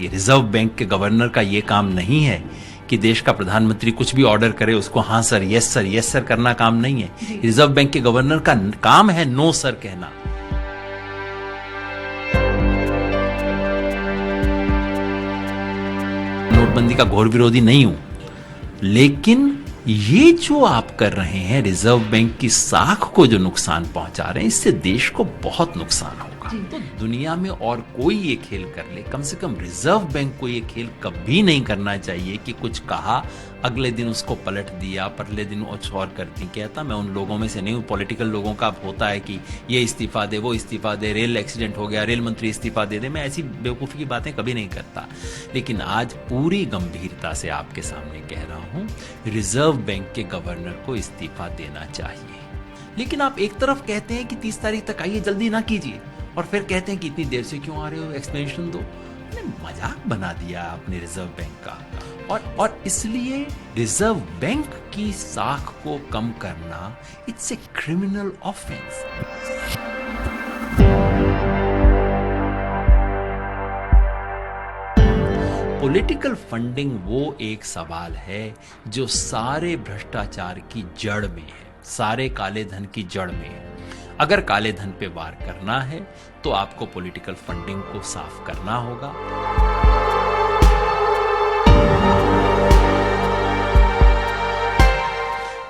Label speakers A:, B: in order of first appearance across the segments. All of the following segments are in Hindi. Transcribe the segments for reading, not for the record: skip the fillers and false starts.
A: सकती है। रिजर्व बैंक के गवर्नर का ये काम नहीं है कि देश का प्रधानमंत्री कुछ भी ऑर्डर करे उसको हाँ सर, यस सर करना काम नहीं है। रिजर्व बैंक के गवर्नर का काम है नो सर कहना। नोटबंदी का घोर विरोधी नहीं हूं, लेकिन ये जो आप कर रहे हैं, रिजर्व बैंक की साख को जो नुकसान पहुंचा रहे हैं, इससे देश को बहुत नुकसान होगा। तो दुनिया में और कोई ये खेल कर ले, कम से कम रिजर्व बैंक को ये खेल कभी नहीं करना चाहिए कि कुछ कहा अगले दिन उसको पलट दिया, परले दिन कुछ और करती। कहता मैं उन लोगों में से नहीं हूँ। पॉलिटिकल लोगों का होता है कि ये इस्तीफा दे, वो इस्तीफा दे, रेल एक्सीडेंट हो गया, रेल मंत्री इस्तीफा दे दे। मैं ऐसी बेवकूफ़ी की बातें कभी नहीं करता, लेकिन आज पूरी गंभीरता से आपके सामने कह रहा हूँ, रिजर्व बैंक के गवर्नर को इस्तीफा देना चाहिए। लेकिन आप एक तरफ कहते हैं कि 30 तारीख तक आइए, जल्दी ना कीजिए, और फिर कहते हैं कि इतनी देर से क्यों आ रहे हो, एक्सप्लेनेशन दो। मजाक बना दिया आपने रिजर्व बैंक का। और इसलिए रिजर्व बैंक की साख को कम करना, it's a criminal offence. Political funding वो एक सवाल है जो सारे भ्रष्टाचार की जड़ में है, सारे काले धन की जड़ में है। अगर काले धन पे वार करना है तो आपको पॉलिटिकल फंडिंग को साफ करना होगा।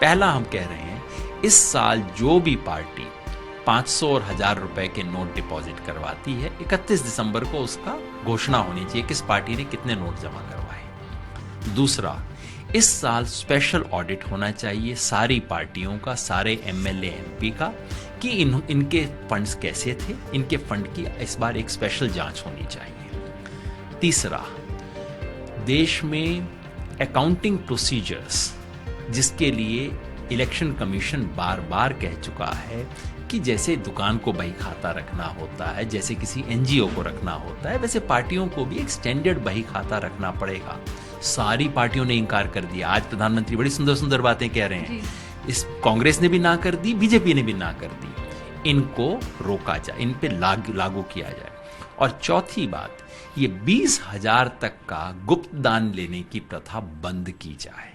A: पहला हम कह रहे हैं, इस साल जो भी पार्टी 500 और 1000 रुपए के नोट डिपॉजिट करवाती है, 31 दिसंबर को उसका घोषणा होनी चाहिए किस पार्टी ने कितने नोट जमा करवाए। दूसरा, इस साल स्पेशल ऑडिट होना चाहिए सारी पार्टियों का, सारे एमएलए एमपी का, कि इनके फंड्स कैसे थे, इनके फंड की इस बार एक स्पेशल जांच होनी चाहिए। तीसरा, देश में अकाउंटिंग प्रोसीजर्स, जिसके लिए इलेक्शन कमीशन बार बार कह चुका है कि जैसे दुकान को बही खाता रखना होता है, जैसे किसी एनजीओ को रखना होता है, वैसे पार्टियों को भी एक स्टैंडर्ड बही खाता रखना पड़ेगा। सारी पार्टियों ने इंकार कर दिया। आज प्रधानमंत्री बड़ी सुंदर सुंदर बातें कह रहे हैं, इस कांग्रेस ने भी ना कर दी, बीजेपी ने भी ना कर दी। इनको रोका जाए, इन पे लागू किया जाए। और चौथी बात, ये 20,000 तक का गुप्त दान लेने की प्रथा बंद की जाए।